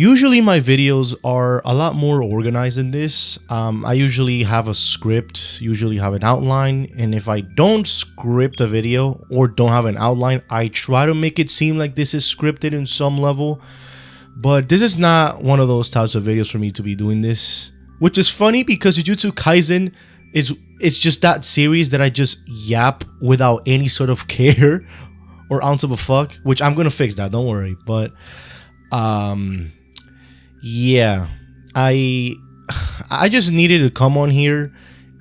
Usually my videos are a lot more organized than this. I usually have a script, usually have an outline, and if I don't script a video or don't have an outline, I try to make it seem like this is scripted in some level. But this is not one of those types of videos for me to be doing this. Which is funny because Jujutsu Kaisen it's just that series that I just yap without any sort of care or ounce of a fuck. Which I'm gonna fix that, don't worry. But yeah, I just needed to come on here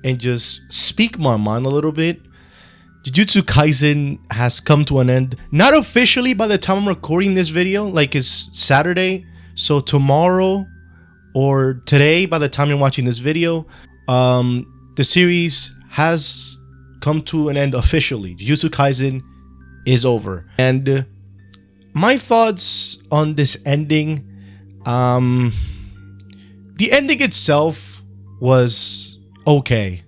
and just speak my mind a little bit. Jujutsu Kaisen has come to an end. Not officially by the time I'm recording this video, like it's Saturday. So tomorrow or today, by the time you're watching this video, the series has come to an end officially. Jujutsu Kaisen is over. And my thoughts on this ending. The ending itself was okay.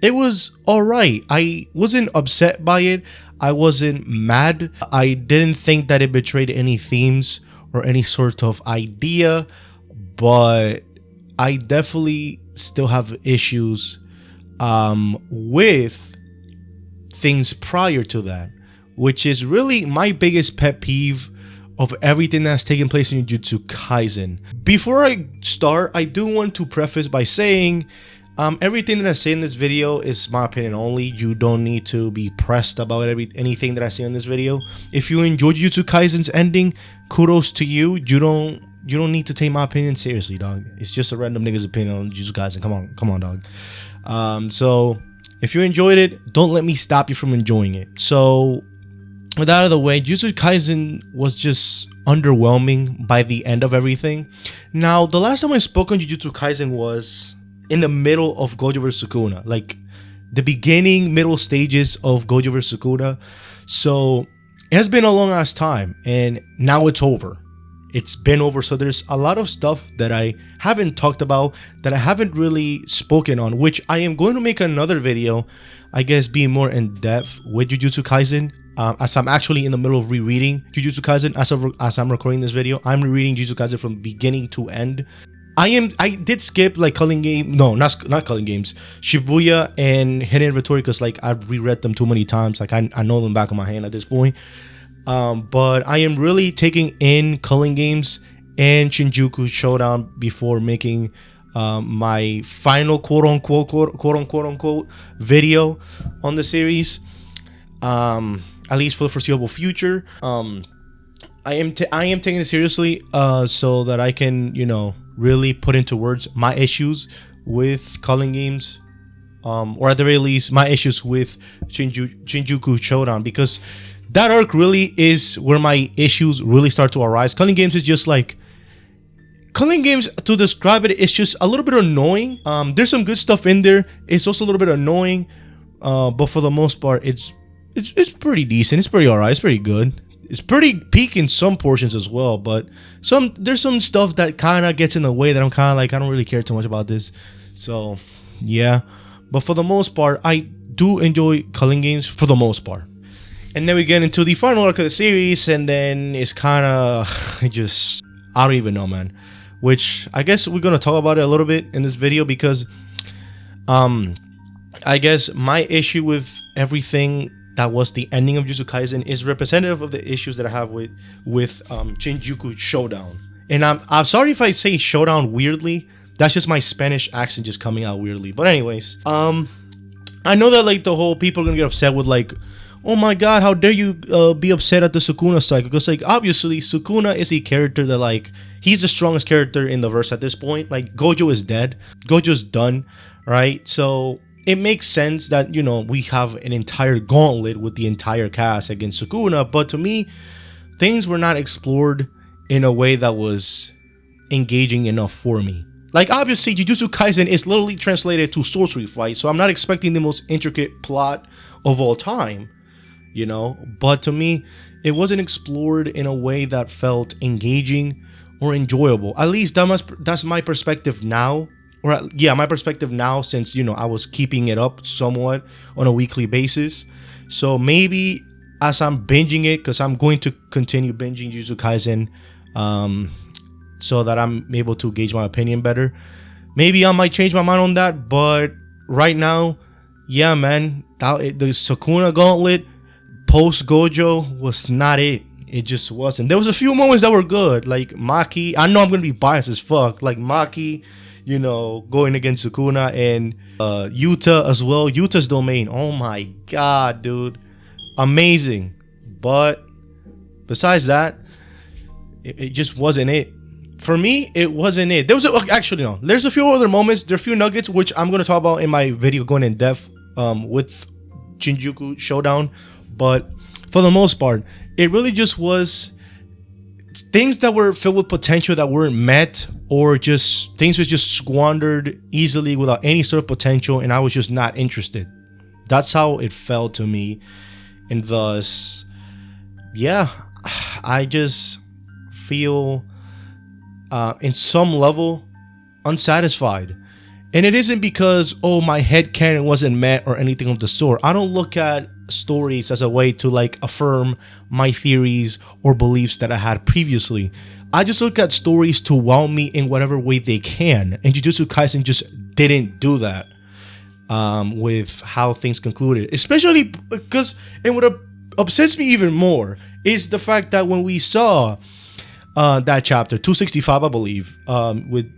It was alright. I wasn't upset by it. I wasn't mad. I didn't think that it betrayed any themes or any sort of idea, but I definitely still have issues with things prior to that, which is really my biggest pet peeve of everything that's taking place in Jujutsu Kaisen. Before I start, I do want to preface by saying everything that I say in this video is my opinion only. You don't need to be pressed about anything that I say in this video. If you enjoyed Jujutsu Kaisen's ending, kudos to you. You don't need to take my opinion seriously, dog. It's just a random nigga's opinion on Jujutsu Kaisen. Come on, dog. So if you enjoyed it, don't let me stop you from enjoying it. So with that out of the way, Jujutsu Kaisen was just underwhelming by the end of everything. Now, the last time I spoke on Jujutsu Kaisen was in the middle of Gojo vs Sukuna, like the beginning, middle stages of Gojo vs Sukuna. So it has been a long ass time, and now it's over. It's been over. So there's a lot of stuff that I haven't talked about, that I haven't really spoken on, which I am going to make another video, I guess, being more in depth with Jujutsu Kaisen. As I'm actually in the middle of rereading Jujutsu Kaisen as I'm recording this video. I'm rereading Jujutsu Kaisen from beginning to end. I did skip like Culling Game, no, not Culling Games, Shibuya and Hidden Inventory, because like I've reread them too many times. Like I know them back of my hand at this point. But I am really taking in Culling Games and Shinjuku Showdown before making my final quote unquote video on the series. At least for the foreseeable future. I am taking it seriously, so that I can, really put into words my issues with Culling Games, or at the very least my issues with Shinjuku Showdown, because that arc really is where my issues really start to arise. Culling Games is just like, Culling Games, to describe it, it's just a little bit annoying. There's some good stuff in there. It's also a little bit annoying, but for the most part, it's pretty decent. It's pretty alright. It's pretty good. It's pretty peak in some portions as well, but there's some stuff that kind of gets in the way that I'm kind of like, I don't really care too much about this. So yeah, but for the most part, I do enjoy Culling Games for the most part. And then we get into the final arc of the series, and then it's kind of I don't even know, man. Which I guess we're gonna talk about it a little bit in this video, because I guess my issue with everything that was the ending of Jujutsu Kaisen is representative of the issues that I have with Shinjuku Showdown. And I'm sorry if I say Showdown weirdly. That's just my Spanish accent just coming out weirdly. But anyways, I know that like the whole people are gonna get upset with like, oh my god, how dare you be upset at the Sukuna cycle? Because like obviously Sukuna is a character that like, he's the strongest character in the verse at this point. Like Gojo is dead. Gojo's done, right? So it makes sense that, we have an entire gauntlet with the entire cast against Sukuna, but to me, things were not explored in a way that was engaging enough for me. Like, obviously, Jujutsu Kaisen is literally translated to sorcery fight, so I'm not expecting the most intricate plot of all time, but to me, it wasn't explored in a way that felt engaging or enjoyable. At least that's my perspective now. My perspective now, since I was keeping it up somewhat on a weekly basis. So maybe as I'm binging it, because I'm going to continue binging Jujutsu Kaisen so that I'm able to gauge my opinion better. Maybe I might change my mind on that, but right now, yeah, man, the Sukuna Gauntlet post Gojo was not it. It just wasn't. There was a few moments that were good, like Maki. I know I'm gonna be biased as fuck, like Maki, you know, going against Sukuna, and Yuta as well. Yuta's domain, oh my god, dude, amazing. But besides that, it just wasn't it. For me, it wasn't it. There was actually no. There's a few other moments. There are a few nuggets which I'm gonna talk about in my video going in depth with Shinjuku Showdown. But for the most part, it really just was things that were filled with potential that weren't met, or just things were just squandered easily without any sort of potential, and I was just not interested. That's how it felt to me, and thus, yeah, I just feel in some level unsatisfied. And it isn't because, oh, my headcanon wasn't met or anything of the sort. I don't look at stories as a way to like affirm my theories or beliefs that I had previously. I just look at stories to wow me in whatever way they can. And Jujutsu Kaisen just didn't do that with how things concluded. Especially because, and what upsets me even more is the fact that when we saw that chapter 265, I believe, with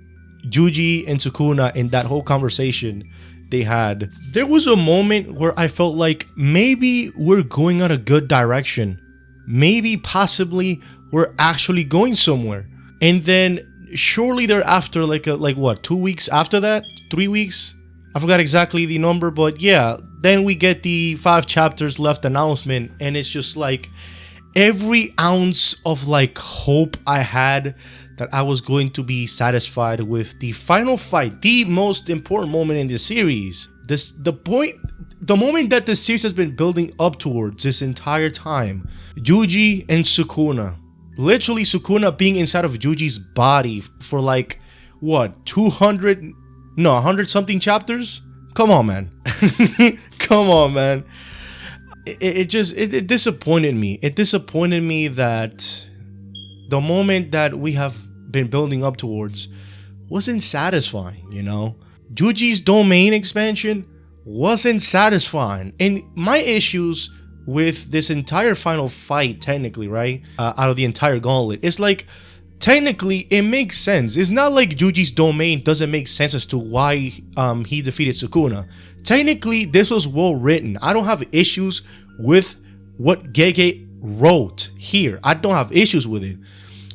Juji and Sukuna in that whole conversation they had, there was a moment where I felt like maybe we're going in a good direction. Maybe possibly we're actually going somewhere. And then shortly thereafter, like what, 2 weeks after that, 3 weeks, I forgot exactly the number, but yeah, then we get the 5 chapters left announcement, and it's just like every ounce of like hope I had that I was going to be satisfied with the final fight, the most important moment in the series. The moment that the series has been building up towards this entire time. Juji and Sukuna. Literally Sukuna being inside of Juji's body for like, what, 100 something chapters? Come on, man. Come on, man. It disappointed me. It disappointed me that the moment that we have been building up towards wasn't satisfying, you know? Juji's domain expansion wasn't satisfying. And my issues with this entire final fight, technically, right? Out of the entire gauntlet, it's like, technically, it makes sense. It's not like Juji's domain doesn't make sense as to why he defeated Sukuna. Technically, this was well written. I don't have issues with what Gege wrote here. I don't have issues with it.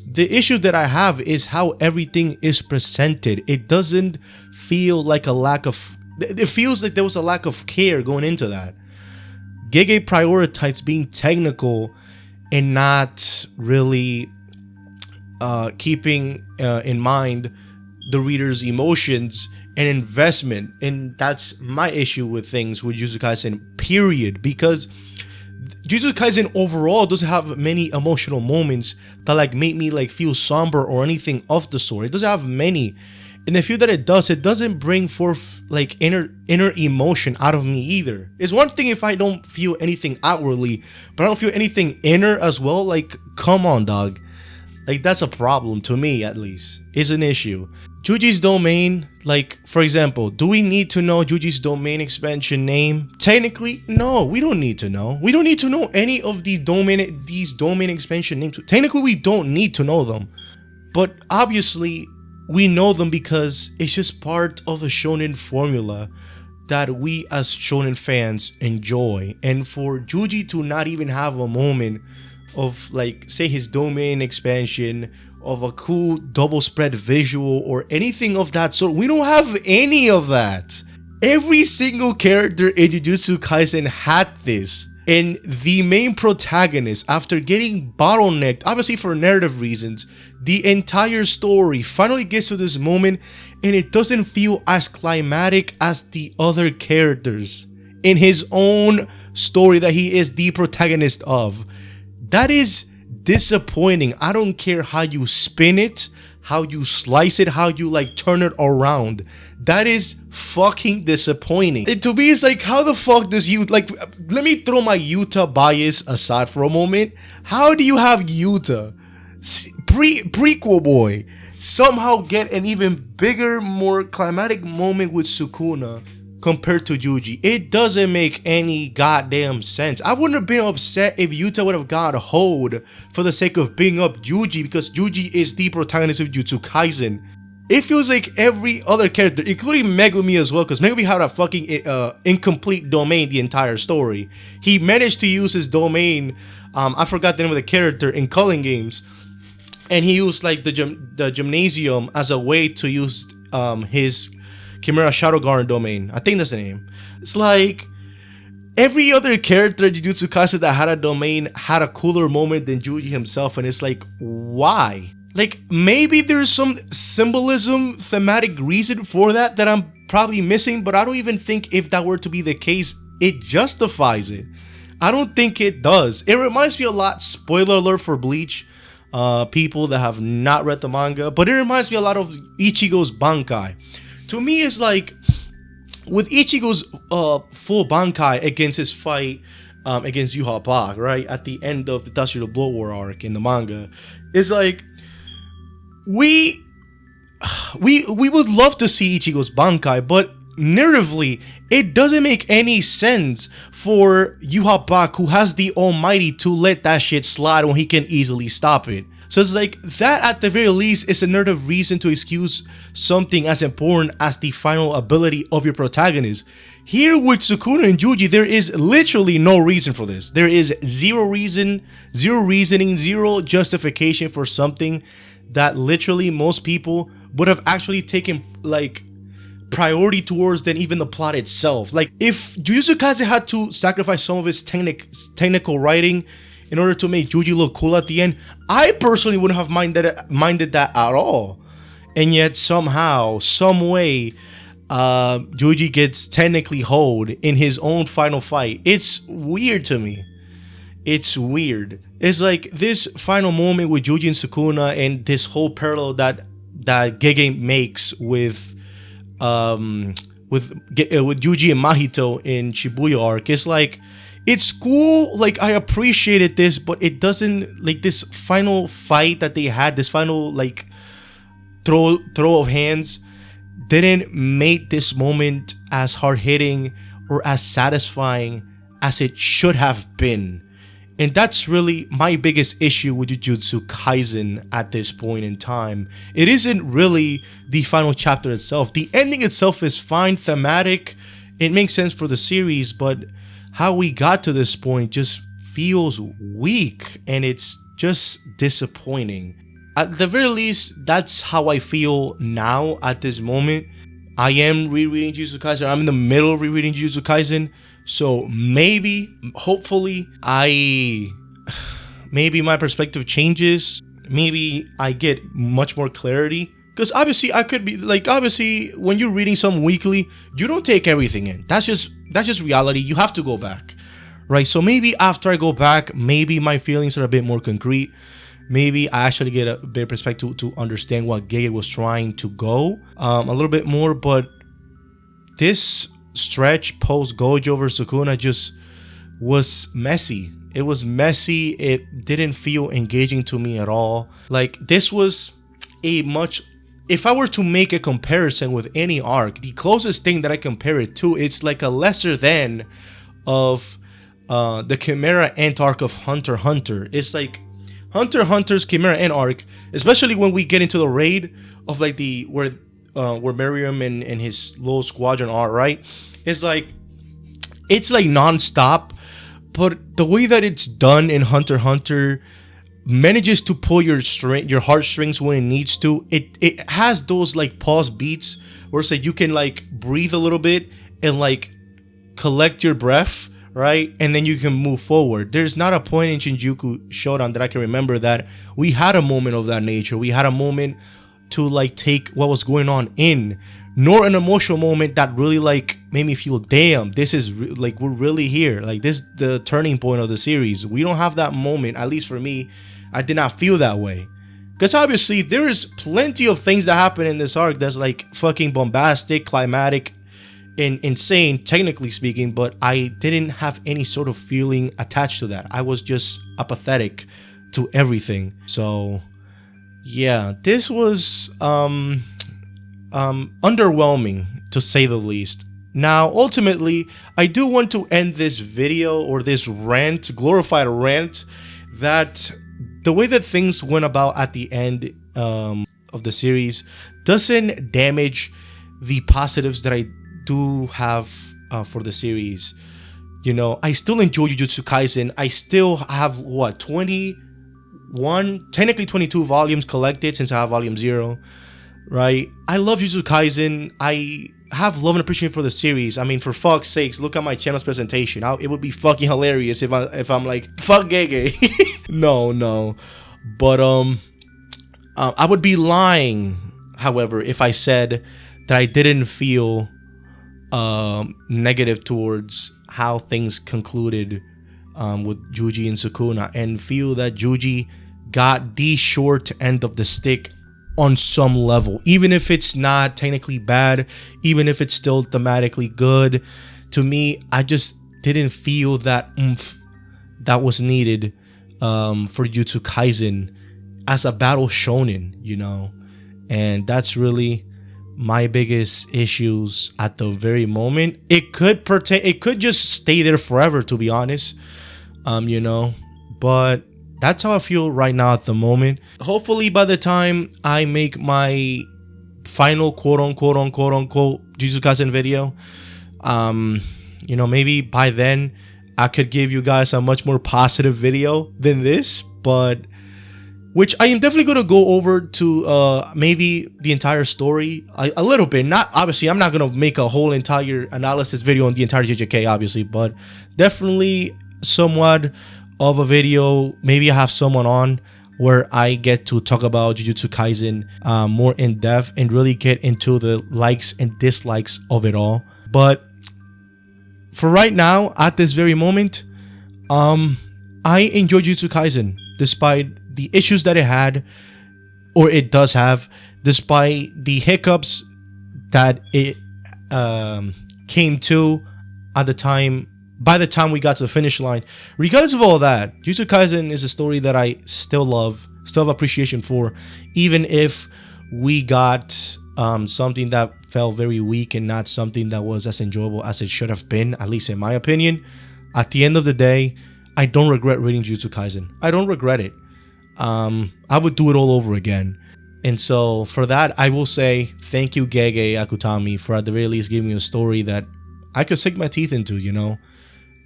The issue that I have is how everything is presented. It doesn't feel like a lack of... It feels like there was a lack of care going into that. Gege prioritized being technical and not really keeping in mind the reader's emotions and investment. And that's my issue with things with Jujutsu Kaisen, period. Because Jujutsu Kaisen overall doesn't have many emotional moments that like make me like feel somber or anything of the sort. It doesn't have many. And the few that it doesn't bring forth like inner emotion out of me either. It's one thing if I don't feel anything outwardly, but I don't feel anything inner as well. Like, come on, dog. Like, that's a problem to me, at least. It's an issue. Juji's domain, like, for example, do we need to know Juji's domain expansion name? Technically, no, we don't need to know. We don't need to know any of these domain expansion names. Technically, we don't need to know them. But obviously, we know them because it's just part of the shonen formula that we as shonen fans enjoy. And for Juji to not even have a moment of like, say, his domain expansion, of a cool double spread visual or anything of that sort, we don't have any of that. Every single character in Jujutsu Kaisen had this. And the main protagonist, after getting bottlenecked, obviously for narrative reasons, the entire story finally gets to this moment, and it doesn't feel as climatic as the other characters in his own story that he is the protagonist of. That is disappointing. I don't care how you spin it, how you slice it, how you like turn it around. That is fucking disappointing. And to me, it's like, how the fuck does you, like, let me throw my Yuta bias aside for a moment. How do you have Yuta, prequel boy, somehow get an even bigger, more climatic moment with Sukuna compared to Yuji. It doesn't make any goddamn sense. I wouldn't have been upset if Yuta would have got a hold for the sake of being up Yuji, because Yuji is the protagonist of Jujutsu Kaisen. It feels like every other character, including Megumi as well, because Megumi had a fucking incomplete domain the entire story. He managed to use his domain, I forgot the name of the character, in Culling Games, and he used like the gymnasium as a way to use his Chimera Shadow Garden domain. I think that's the name. It's like every other character in Jujutsu Kaisen that had a domain had a cooler moment than Yuji himself, and it's like, why? Like, maybe there's some symbolism, thematic reason for that I'm probably missing, but I don't even think if that were to be the case, it justifies it. I don't think it does. It reminds me a lot, spoiler alert for Bleach, people that have not read the manga, but it reminds me a lot of Ichigo's Bankai. To me, it's like, with Ichigo's full Bankai against his fight against Yuha, right, at the end of the Tashiro Blood War arc in the manga, it's like, we would love to see Ichigo's Bankai, but narratively, it doesn't make any sense for Yuha, who has the Almighty, to let that shit slide when he can easily stop it. So it's like, that at the very least is a narrative reason to excuse something as important as the final ability of your protagonist. Here with Sukuna and Yuji, there is literally no reason for this. There is zero reason, zero reasoning, zero justification for something that literally most people would have actually taken like priority towards than even the plot itself. Like, if Jujutsu Kaisen had to sacrifice some of its technical writing in order to make Yuji look cool at the end, I personally wouldn't have minded that at all. And yet somehow, some way, Yuji gets technically hold in his own final fight. It's weird to me. It's weird. It's like this final moment with Yuji and Sukuna, and this whole parallel that Gege makes with Yuji and Mahito in Shibuya arc. It's like, it's cool, like I appreciated this, but it doesn't, like, this final fight that they had, this final like throw of hands, didn't make this moment as hard-hitting or as satisfying as it should have been. And that's really my biggest issue with Jujutsu Kaisen at this point in time. It isn't really the final chapter itself. The ending itself is fine, thematic, it makes sense for the series, but how we got to this point just feels weak, and it's just disappointing. At the very least, that's how I feel now at this moment. I am rereading Jujutsu Kaisen. I'm in the middle of rereading Jujutsu Kaisen. So maybe, hopefully, maybe my perspective changes. Maybe I get much more clarity. Because obviously I could be like, obviously when you're reading something weekly, you don't take everything in. That's just reality. You have to go back, right? So maybe after I go back, maybe my feelings are a bit more concrete. Maybe I actually get a better perspective to understand what Gege was trying to go a little bit more. But this stretch post Gojo vs Sukuna just was messy. It was messy. It didn't feel engaging to me at all. Like, this was a much, if I were to make a comparison with any arc, the closest thing that I compare it to, it's like a lesser than of the Chimera Ant arc of Hunter x Hunter. It's like Hunter x Hunter's Chimera Ant arc, especially when we get into the raid of like the where Miriam and his little squadron are, right? It's like non-stop, but the way that it's done in Hunter x Hunter manages to pull your heartstrings when it needs to. It has those like pause beats where it's like you can like breathe a little bit and like collect your breath, right? And then you can move forward. There's not a point in Shinjuku Shodan that I can remember that we had a moment of that nature. We had a moment to like take what was going on in, nor an emotional moment that really like made me feel, damn, this is like, we're really here. Like, this is the turning point of the series. We don't have that moment. At least for me, I did not feel that way. Because obviously there is plenty of things that happen in this arc that's like fucking bombastic, climatic, and insane, technically speaking, but I didn't have any sort of feeling attached to that. I was just apathetic to everything. So Yeah, this was underwhelming to say the least. Now, ultimately, I do want to end this video or this rant, glorified rant, that the way that things went about at the end of the series doesn't damage the positives that I do have for the series. You know, I still enjoy Jujutsu Kaisen. I still have, what, 21, technically 22 volumes collected since I have volume 0, right? I love Jujutsu Kaisen. I have love and appreciation for the series. I mean, for fuck's sakes, look at my channel's presentation. It would be fucking hilarious if I'm like, fuck Gege. No. But I would be lying, however, if I said that I didn't feel negative towards how things concluded with Juji and Sukuna, and feel that Juji got the short end of the stick on some level, even if it's not technically bad, even if it's still thematically good. To me, I just didn't feel that oomph that was needed for Jujutsu Kaisen as a battle shonen, you know. And that's really my biggest issues at the very moment. It could just stay there forever, to be honest, you know, but that's how I feel right now at the moment. Hopefully by the time I make my final quote unquote Jujutsu Kaisen video, you know, maybe by then I could give you guys a much more positive video than this, but which I am definitely going to go over to maybe the entire story a little bit. Not obviously, I'm not going to make a whole entire analysis video on the entire JJK, obviously, but definitely somewhat of a video. Maybe I have someone on where I get to talk about Jujutsu Kaisen more in depth and really get into the likes and dislikes of it all. But for right now, at this very moment, I enjoy Jujutsu Kaisen despite the issues that it had, or it does have, despite the hiccups that it came to at the time. By the time we got to the finish line, regardless of all that, Jujutsu Kaisen is a story that I still love, still have appreciation for, even if we got something that felt very weak and not something that was as enjoyable as it should have been, at least in my opinion. At the end of the day, I don't regret reading Jujutsu Kaisen. I don't regret it. I would do it all over again. And so for that, I will say thank you, Gege Akutami, for at the very least giving me a story that I could sink my teeth into, you know.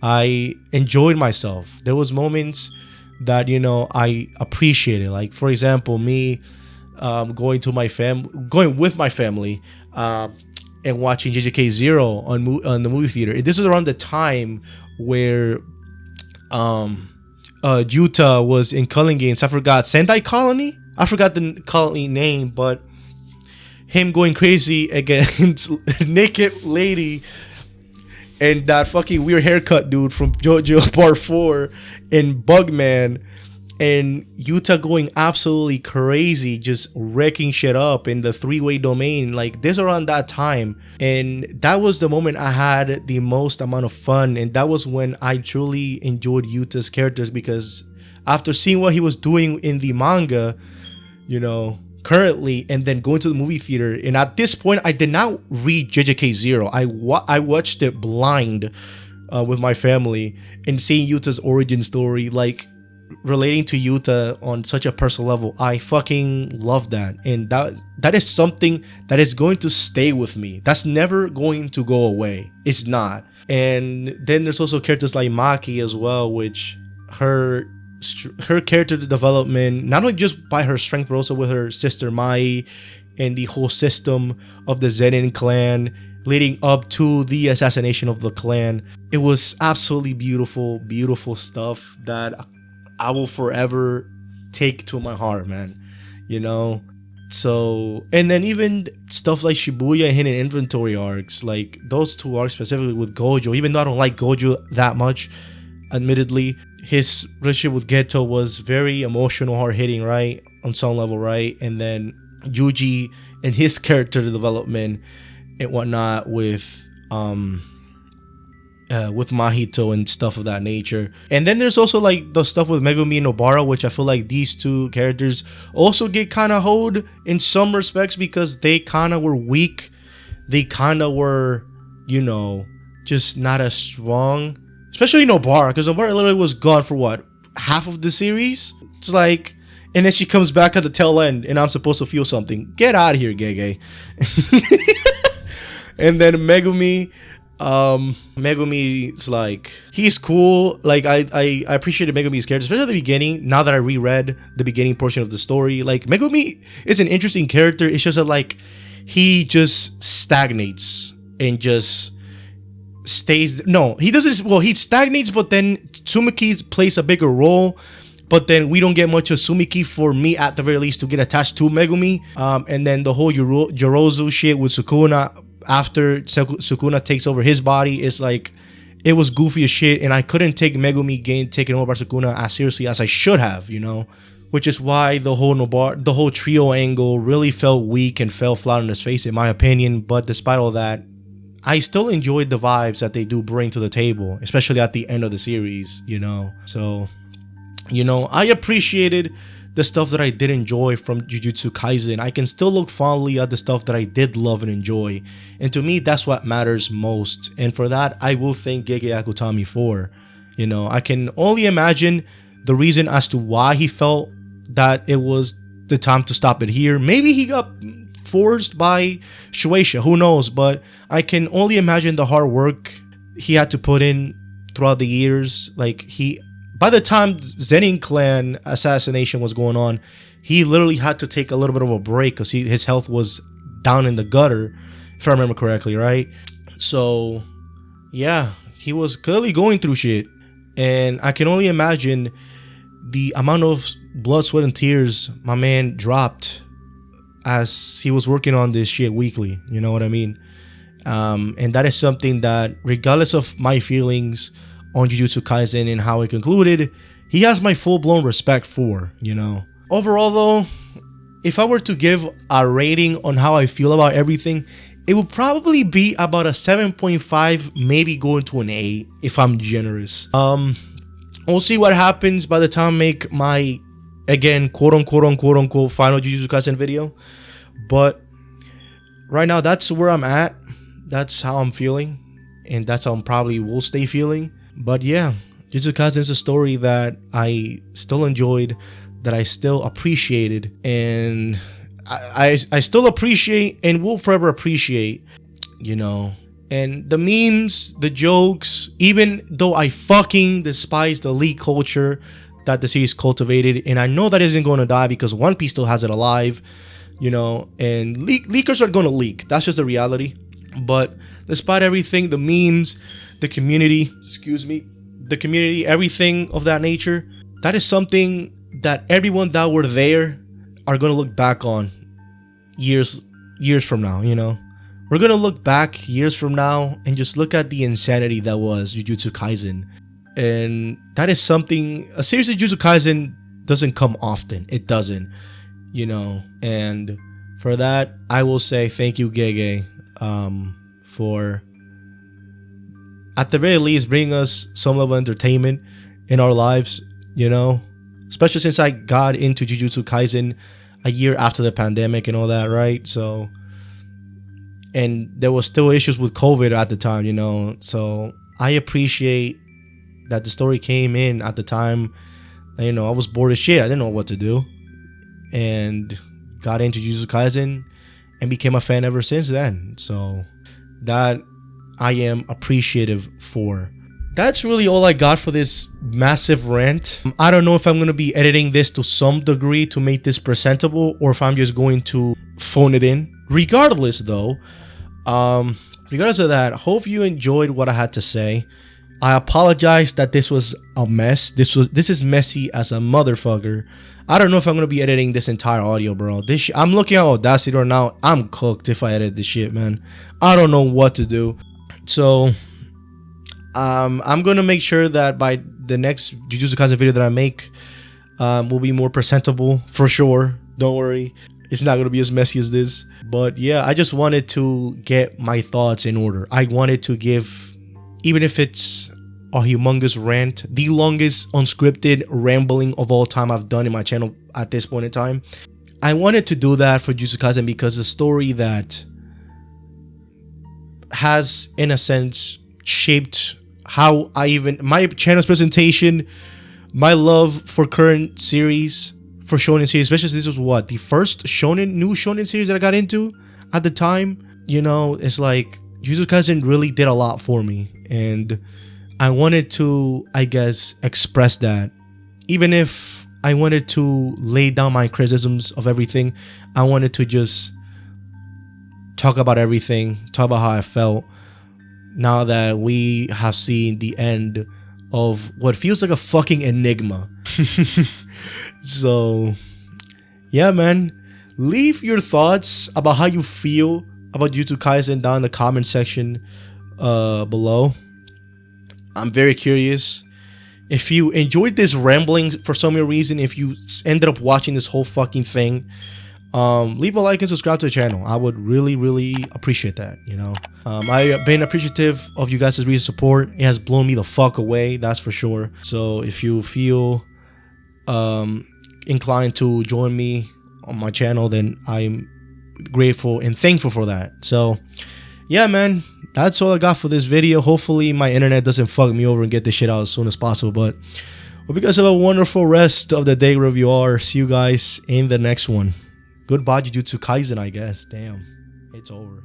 I enjoyed myself. There was moments that, you know, I appreciated. Like, for example, me going with my family and watching JJK 0 on the movie theater. This is around the time where Yuta was in Culling Games. I forgot, Sendai Colony? I forgot the colony name, but him going crazy against Naked Lady and that fucking weird haircut dude from JoJo Part 4 and Bugman, and Yuta going absolutely crazy, just wrecking shit up in the three-way domain. Like, this around that time, and that was the moment I had the most amount of fun, and that was when I truly enjoyed Yuta's characters, because after seeing what he was doing in the manga, you know, currently, and then going to the movie theater, and at this point I did not read JJK 0. I watched it blind with my family, and seeing Yuta's origin story, like relating to Yuta on such a personal level, I fucking love that. And that is something that is going to stay with me. That's never going to go away. It's not. And then there's also characters like Maki as well, which her character development, not only just by her strength, but also with her sister Mai and the whole system of the Zenin clan leading up to the assassination of the clan. It was absolutely beautiful, beautiful stuff that I will forever take to my heart, man. You know? So, and then even stuff like Shibuya and Hidden Inventory arcs, like those two arcs specifically with Gojo, even though I don't like Gojo that much, admittedly, his relationship with Geto was very emotional, hard-hitting, right? On some level, right? And then Yuji and his character development and whatnot with with Mahito and stuff of that nature. And then there's also like the stuff with Megumi and Nobara, which I feel like these two characters also get kind of hoed in some respects because they kind of were weak. They kind of were, you know, just not as strong. Especially Nobara, because Nobara literally was gone for what, half of the series? It's like, and then she comes back at the tail end and I'm supposed to feel something. Get out of here, Gege. And then Megumi's like, he's cool. Like I appreciated Megumi's character, especially at the beginning. Now that I reread the beginning portion of the story, like Megumi is an interesting character. It's just that like he just stagnates and just stays. No, he doesn't. Well, he stagnates, but then Tsumiki plays a bigger role. But then we don't get much of Sumiki, for me at the very least, to get attached to Megumi. And then the whole Yorozu shit with Sukuna after Sukuna takes over his body is like, it was goofy as shit, and I couldn't take Megumi getting taken over by Sukuna as seriously as I should have, you know? Which is why the whole trio angle really felt weak and fell flat on its face, in my opinion. But despite all that, I still enjoyed the vibes that they do bring to the table, especially at the end of the series, you know? So, you know, I appreciated the stuff that I did enjoy from Jujutsu Kaisen. I can still look fondly at the stuff that I did love and enjoy. And to me, that's what matters most. And for that, I will thank Gege Akutami for. You know, I can only imagine the reason as to why he felt that it was the time to stop it here. Maybe he got forced by Shueisha, who knows? But I can only imagine the hard work he had to put in throughout the years. Like, by the time Zenin clan assassination was going on, he literally had to take a little bit of a break because his health was down in the gutter, if I remember correctly, right? So, yeah, he was clearly going through shit. And I can only imagine the amount of blood, sweat, and tears my man dropped as he was working on this shit weekly. You know what I mean? And that is something that, regardless of my feelings on Jujutsu Kaisen and how it concluded, he has my full-blown respect for, you know. Overall though, if I were to give a rating on how I feel about everything, it would probably be about a 7.5, maybe going to an 8 if I'm generous. We'll see what happens by the time I make my, again, quote-unquote final Jujutsu Kaisen video. But right now, that's where I'm at. That's how I'm feeling. And that's how I probably will stay feeling. But yeah, Jujutsu Kaisen is a story that I still enjoyed, that I still appreciated, and I still appreciate and will forever appreciate, you know. And the memes, the jokes, even though I fucking despise the leak culture that the series cultivated, and I know that isn't going to die because One Piece still has it alive, you know, and leakers are going to leak. That's just the reality. But despite everything, the memes, the community, everything of that nature, that is something that everyone that were there are going to look back on years from now, you know. We're going to look back years from now and just look at the insanity that was Jujutsu Kaisen. And that is something, a series of Jujutsu Kaisen doesn't come often. It doesn't, you know. And for that, I will say thank you, Gege, for, at the very least, bringing us some level of entertainment in our lives, you know. Especially since I got into Jujutsu Kaisen a year after the pandemic and all that, right? So, and there was still issues with COVID at the time, you know. So I appreciate that the story came in at the time. You know, I was bored as shit. I didn't know what to do, and got into Jujutsu Kaisen and became a fan ever since then. So that I am appreciative for. That's really all I got for this massive rant. I don't know if I'm going to be editing this to some degree to make this presentable, or if I'm just going to phone it in. Regardless though, regardless of that, hope you enjoyed what I had to say. I apologize that this was a mess. This is messy as a motherfucker. I don't know if I'm going to be editing this entire audio, bro. I'm looking at Audacity right now. I'm cooked if I edit this shit, man. I don't know what to do. So I'm going to make sure that by the next Jujutsu Kaisen video that I make will be more presentable for sure. Don't worry. It's not going to be as messy as this. But yeah, I just wanted to get my thoughts in order. I wanted to give even if it's a humongous rant, the longest unscripted rambling of all time I've done in my channel at this point in time. I wanted to do that for Jujutsu Kaisen because the story that has, in a sense, shaped how my channel's presentation, my love for current series, for shonen series, especially this was what, the first new shonen series that I got into at the time. You know, it's like Jujutsu Kaisen really did a lot for me, and I wanted to, I guess, express that. Even if I wanted to lay down my criticisms of everything, I wanted to just talk about everything, talk about how I felt now that we have seen the end of what feels like a fucking enigma. So, yeah, man. Leave your thoughts about how you feel about Jujutsu Kaisen down in the comment section below. I'm very curious. If you enjoyed this rambling for some reason, if you ended up watching this whole fucking thing, leave a like and subscribe to the channel. I would really appreciate that, you know. I've been appreciative of you guys' recent support. It has blown me the fuck away, that's for sure. So if you feel inclined to join me on my channel, then I'm grateful and thankful for that. So yeah, man, that's all I got for this video. Hopefully my internet doesn't fuck me over and get this shit out as soon as possible. But hope you guys have a wonderful rest of the day wherever you are. See you guys in the next one. Goodbye, Jujutsu Kaisen, I guess. Damn, it's over.